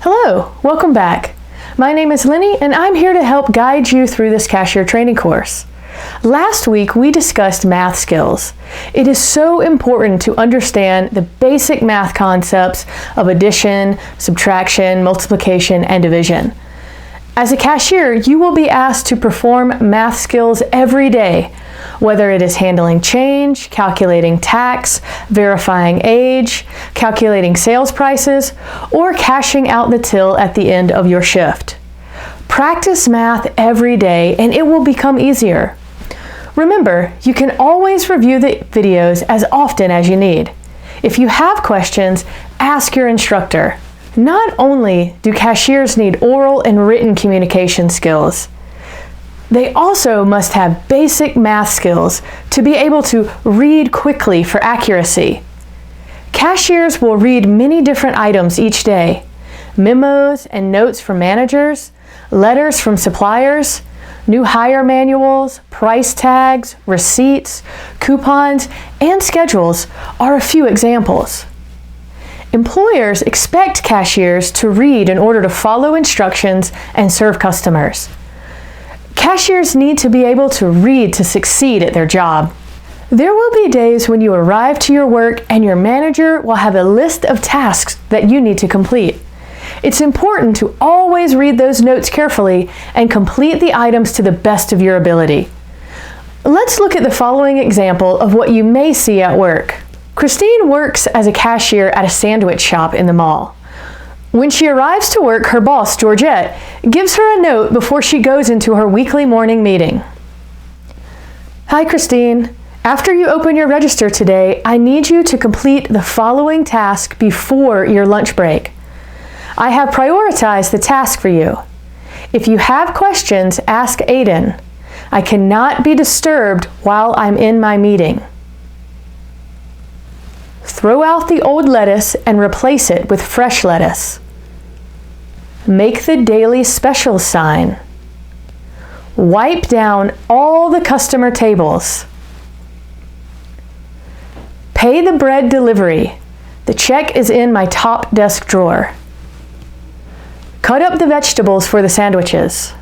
Hello, welcome back. My name is Lenny and I'm here to help guide you through this cashier training course. Last week we discussed math skills. It is so important to understand the basic math concepts of addition, subtraction, multiplication, and division. As a cashier, you will be asked to perform math skills every day, whether it is handling change, calculating tax, verifying age, calculating sales prices, or cashing out the till at the end of your shift. Practice math every day and it will become easier. Remember, you can always review the videos as often as you need. If you have questions, ask your instructor. Not only do cashiers need oral and written communication skills, they also must have basic math skills to be able to read quickly for accuracy. Cashiers will read many different items each day: memos and notes from managers, letters from suppliers, new hire manuals, price tags, receipts, coupons, and schedules are a few examples. Employers expect cashiers to read in order to follow instructions and serve customers. Cashiers need to be able to read to succeed at their job. There will be days when you arrive to your work and your manager will have a list of tasks that you need to complete. It's important to always read those notes carefully and complete the items to the best of your ability. Let's look at the following example of what you may see at work. Christine works as a cashier at a sandwich shop in the mall. When she arrives to work, her boss, Georgette, gives her a note before she goes into her weekly morning meeting. Hi, Christine. After you open your register today, I need you to complete the following task before your lunch break. I have prioritized the task for you. If you have questions, ask Aiden. I cannot be disturbed while I'm in my meeting. Throw out the old lettuce and replace it with fresh lettuce. Make the daily special sign. Wipe down all the customer tables. Pay the bread delivery. The check is in my top desk drawer. Cut up the vegetables for the sandwiches.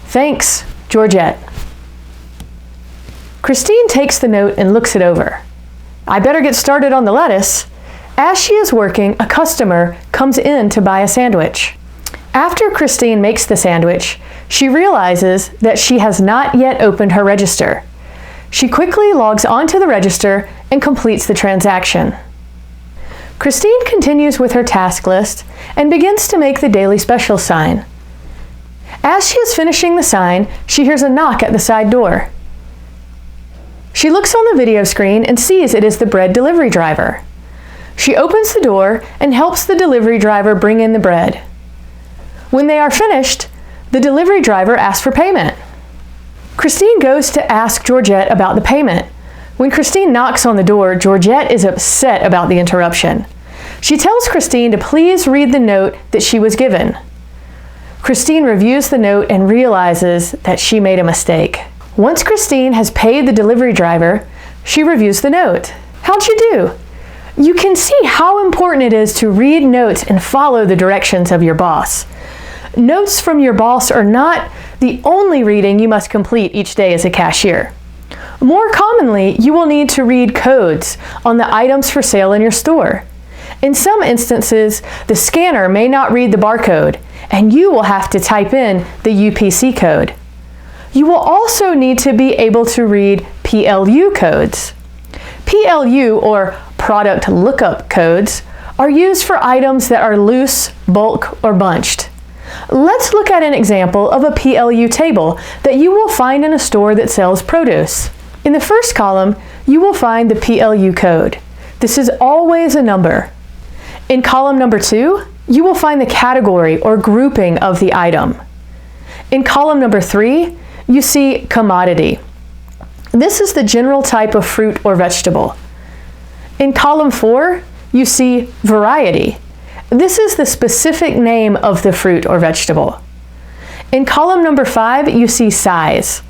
Thanks, Georgette. Christine takes the note and looks it over. I better get started on the lettuce. As she is working, a customer comes in to buy a sandwich. After Christine makes the sandwich, she realizes that she has not yet opened her register. She quickly logs onto the register and completes the transaction. Christine continues with her task list and begins to make the daily special sign. As she is finishing the sign, she hears a knock at the side door. She looks on the video screen and sees it is the bread delivery driver. She opens the door and helps the delivery driver bring in the bread. When they are finished, the delivery driver asks for payment. Christine goes to ask Georgette about the payment. When Christine knocks on the door, Georgette is upset about the interruption. She tells Christine to please read the note that she was given. Christine reviews the note and realizes that she made a mistake. Once Christine has paid the delivery driver, she reviews the note. How'd you do? You can see how important it is to read notes and follow the directions of your boss. Notes from your boss are not the only reading you must complete each day as a cashier. More commonly, you will need to read codes on the items for sale in your store. In some instances, the scanner may not read the barcode, and you will have to type in the UPC code. You will also need to be able to read PLU codes. PLU, or product lookup codes, are used for items that are loose, bulk, or bunched. Let's look at an example of a PLU table that you will find in a store that sells produce. In the first column, you will find the PLU code. This is always a number. In column number 2, you will find the category or grouping of the item. In column number 3, you see commodity. This is the general type of fruit or vegetable. In column 4, you see variety. This is the specific name of the fruit or vegetable. In column number 5, you see size.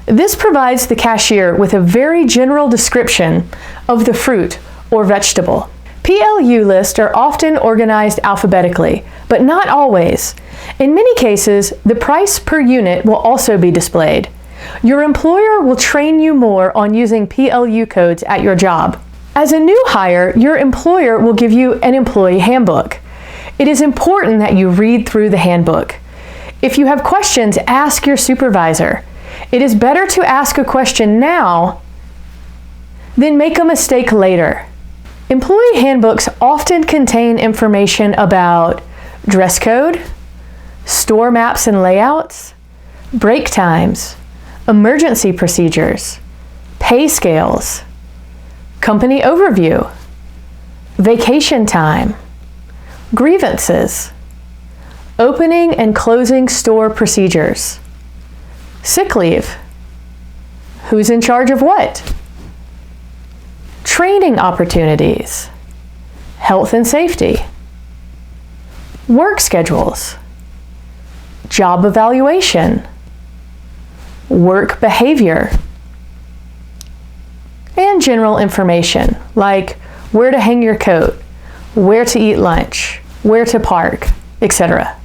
This provides the cashier with a very general description of the fruit or vegetable. PLU lists are often organized alphabetically, but not always. In many cases, the price per unit will also be displayed. Your employer will train you more on using PLU codes at your job. As a new hire, your employer will give you an employee handbook. It is important that you read through the handbook. If you have questions, ask your supervisor. It is better to ask a question now than make a mistake later. Employee handbooks often contain information about dress code, store maps and layouts, break times, emergency procedures, pay scales, company overview, vacation time, grievances, opening and closing store procedures, sick leave, who's in charge of what, training opportunities, health and safety, work schedules, job evaluation, work behavior, and general information like where to hang your coat, where to eat lunch, where to park, etc.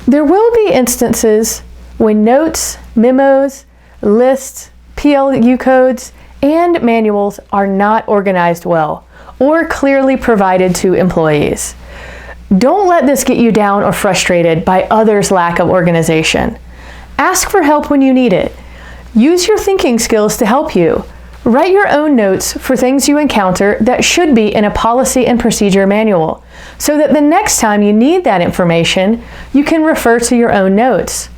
There will be instances when notes, memos, lists, PLU codes, and manuals are not organized well or clearly provided to employees. Don't let this get you down or frustrated by others' lack of organization. Ask for help when you need it. Use your thinking skills to help you. Write your own notes for things you encounter that should be in a policy and procedure manual, so that the next time you need that information, you can refer to your own notes.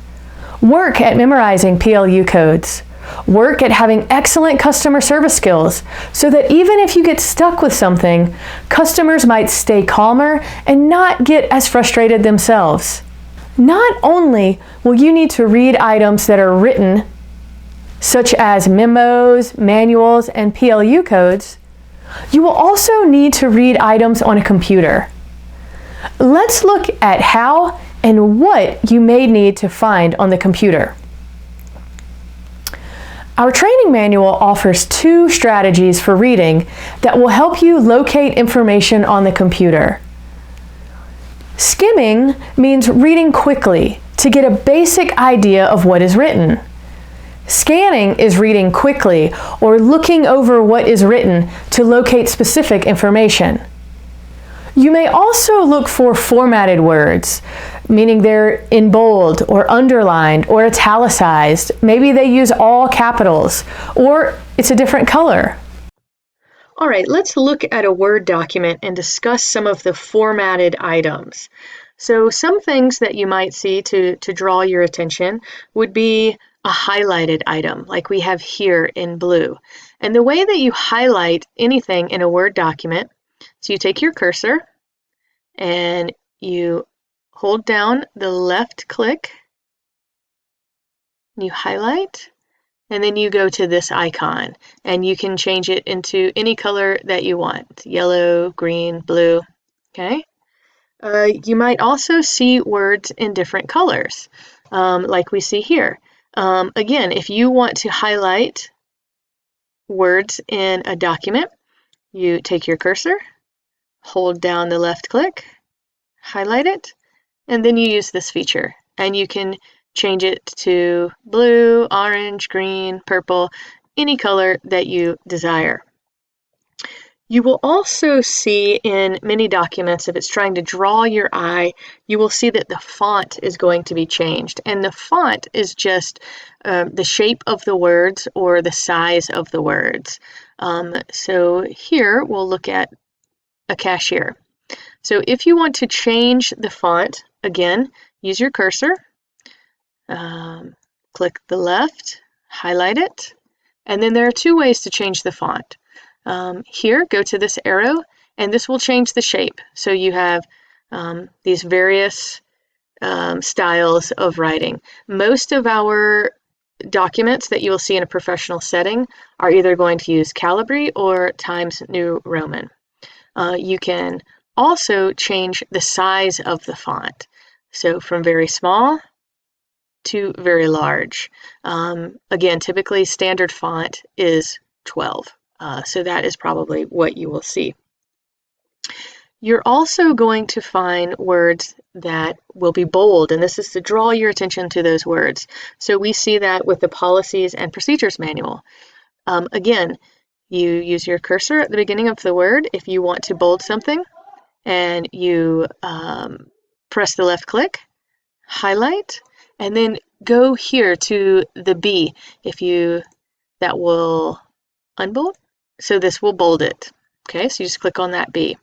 Work at memorizing PLU codes. Work at having excellent customer service skills so that even if you get stuck with something, customers might stay calmer and not get as frustrated themselves. Not only will you need to read items that are written, such as memos, manuals, and PLU codes, you will also need to read items on a computer. Let's look at how and what you may need to find on the computer. Our training manual offers 2 strategies for reading that will help you locate information on the computer. Skimming means reading quickly to get a basic idea of what is written. Scanning is reading quickly or looking over what is written to locate specific information. You may also look for formatted words, meaning they're in bold or underlined or italicized. Maybe they use all capitals, or it's a different color. All right, let's look at a Word document and discuss some of the formatted items. So some things that you might see to draw your attention would be a highlighted item, like we have here in blue. And the way that you highlight anything in a Word document, so you take your cursor and you hold down the left click, you highlight, and then you go to this icon, and you can change it into any color that you want, yellow, green, blue, okay? You might also see words in different colors, like we see here. Again, if you want to highlight words in a document, you take your cursor, hold down the left click, highlight it, and then you use this feature. And you can change it to blue, orange, green, purple, any color that you desire. You will also see in many documents, if it's trying to draw your eye, you will see that the font is going to be changed. And the font is just the shape of the words or the size of the words. So here we'll look at a cashier. So if you want to change the font, again, use your cursor, click the left, highlight it, and then there are 2 ways to change the font. Here, go to this arrow, and this will change the shape. So you have these various styles of writing. Most of our documents that you will see in a professional setting are either going to use Calibri or Times New Roman. You can also change the size of the font. So from very small to very large. Again, typically standard font is 12. So that is probably what you will see. You're also going to find words that will be bold, and this is to draw your attention to those words. So we see that with the Policies and Procedures Manual. Again, you use your cursor at the beginning of the word if you want to bold something, and you press the left click, highlight, and then go here to the B that will unbold. So this will bold it. Okay, so you just click on that B.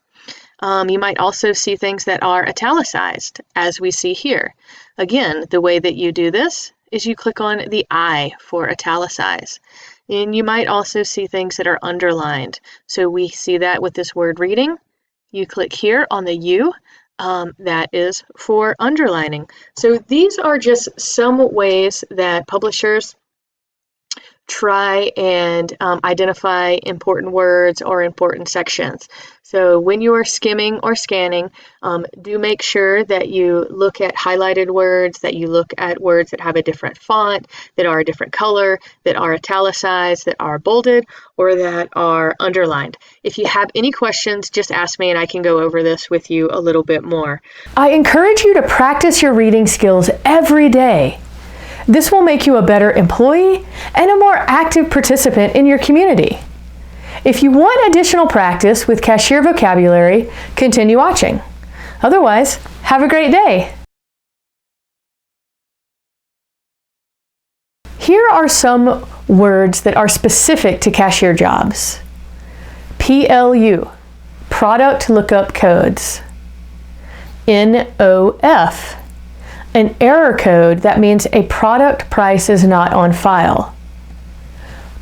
You might also see things that are italicized, as we see here. Again, the way that you do this is you click on the I for italicize. And you might also see things that are underlined. So we see that with this word reading. You click here on the U, that is for underlining. So these are just some ways that publishers try and identify important words or important sections. So when you are skimming or scanning, do make sure that you look at highlighted words, that you look at words that have a different font, that are a different color, that are italicized, that are bolded, or that are underlined. If you have any questions, just ask me and I can go over this with you a little bit more. I encourage you to practice your reading skills every day. This will make you a better employee and a more active participant in your community. If you want additional practice with cashier vocabulary, continue watching. Otherwise, have a great day. Here are some words that are specific to cashier jobs. PLU, Product Lookup Codes. NOF, an error code that means a product price is not on file.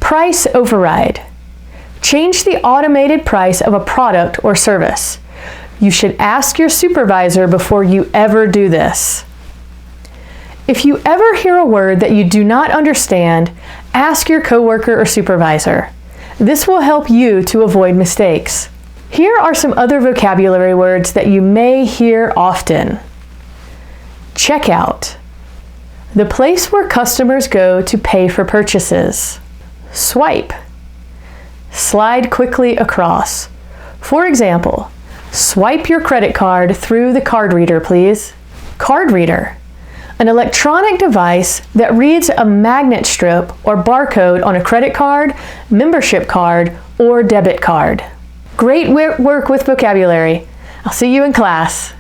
Price override. Change the automated price of a product or service. You should ask your supervisor before you ever do this. If you ever hear a word that you do not understand, ask your coworker or supervisor. This will help you to avoid mistakes. Here are some other vocabulary words that you may hear often. Checkout, the place where customers go to pay for purchases. Swipe, slide quickly across. For example, swipe your credit card through the card reader, please. Card reader, an electronic device that reads a magnet strip or barcode on a credit card, membership card, or debit card. Great work with vocabulary. I'll see you in class.